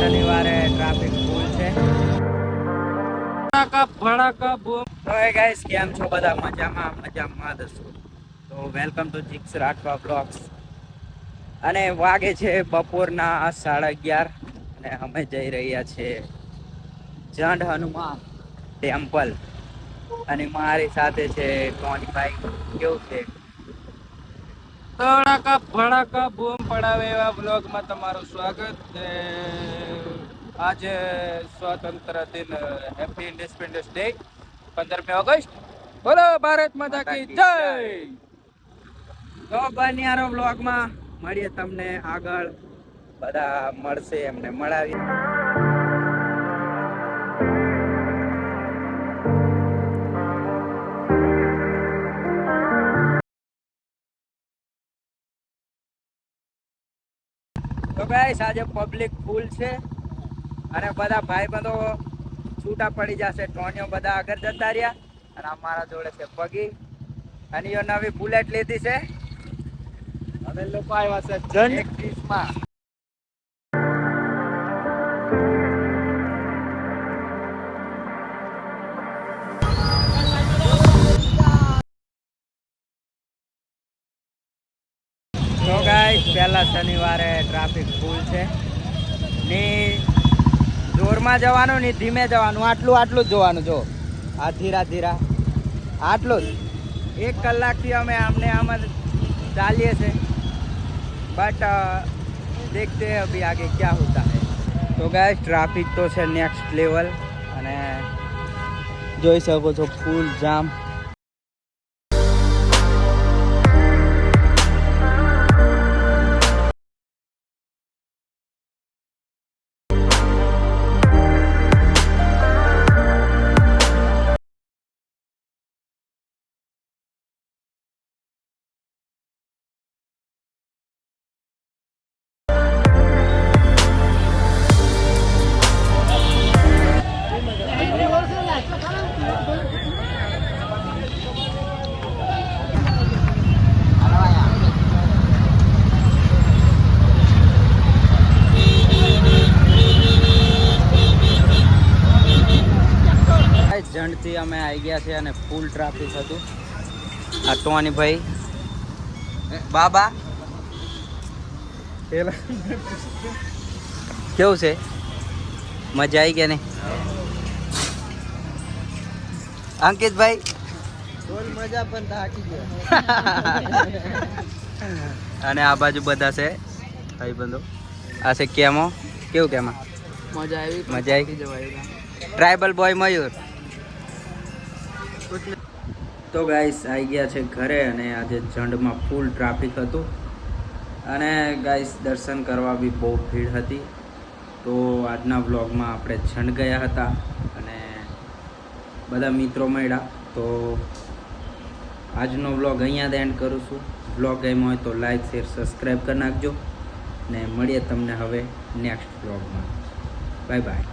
શનિવારે ટ્રાફિક ફૂલ છે. ભડાકા બૂમ. તો ગાઈસ કેમ છો બધા? મજામાં દસો. તો વેલકમ ટુ જીક્સ રાઠવા બ્લોગ્સ. અને વાગે છે બપોરના 11:30 અને અમે જઈ રહ્યા છીએ જંડ હનુમાન ટેમ્પલ. અને મારી સાથે છે ટોનીભાઈ. કેવું છે? તડાકા ભડાકા બૂમ પડાવે એવા બ્લોગમાં તમારું સ્વાગત છે. આજે સ્વતંત્ર દિન, હેપી ઇન્ડિપેન્ડન્સ ડે, 15મી ઓગસ્ટ. બોલો ભારત માતા કી જય. તો બન્યારો બ્લોગમાં મળીએ તમને આગળ. બધા મળશે, એમને મળાવી. તો ગાઈસ આજે પબ્લિક ફૂલ છે અને બધા ભાઈબંધો છૂટા પડી જશે. ટોનિયો બધા આગળ જતા રહ્યા અને અમારા જોડે છે પગી. અને એ નવી બુલેટ લીધી છે. અમે લોકો આવ્યા છે જંડ ક્રીઝમાં. તો ગાઈસ પહેલા શનિવારે ટ્રાફિક ફૂલ છે. ની જોરમાં જવાનું ની ધીમે જવાનું. આટલું જ જોવાનું. જો આ ધીરા આટલું જ. 1 કલાકથી અમે આમને આમ જ ચાલીએ છે. બટ देखते हैं अभी आगे क्या होता है. तो गाइस ट्रैफिक तो છે નેક્સ્ટ લેવલ અને જોઈ શકો છો ફૂલ જામ. જંડથી અમે આવી ગયા છે અને ફૂલ ટ્રાફિક હતું. આ ટોની ભાઈ બાબા કેવું છે? મજા આવી કે નહીં? અંકિતભાઈ મજા પણ થાકી ગયા. અને આ બાજુ બધા છે ભાઈ બંધો. આ છે કેમો. કેવું કેમાં? મજા આવી. ટ્રાઇબલ બોય મયુર. તો ગાઈસ આવી ગયા છે ઘરે અને આજે જંડમાં ફૂલ ટ્રાફિક હતું અને ગાઈસ દર્શન કરવા બી બહુ ભીડ હતી. તો આજના વ્લોગમાં આપણે જંડ ગયા હતા અને બધા મિત્રો મળ્યા. તો આજનો વ્લોગ અહીંયા જ એન્ડ કરું છું. વ્લોગ ગમ્યો હોય તો લાઈક શેર સબસ્ક્રાઈબ કરી નાખજો ને મળીએ તમને હવે નેક્સ્ટ વ્લોગમાં. Bye bye.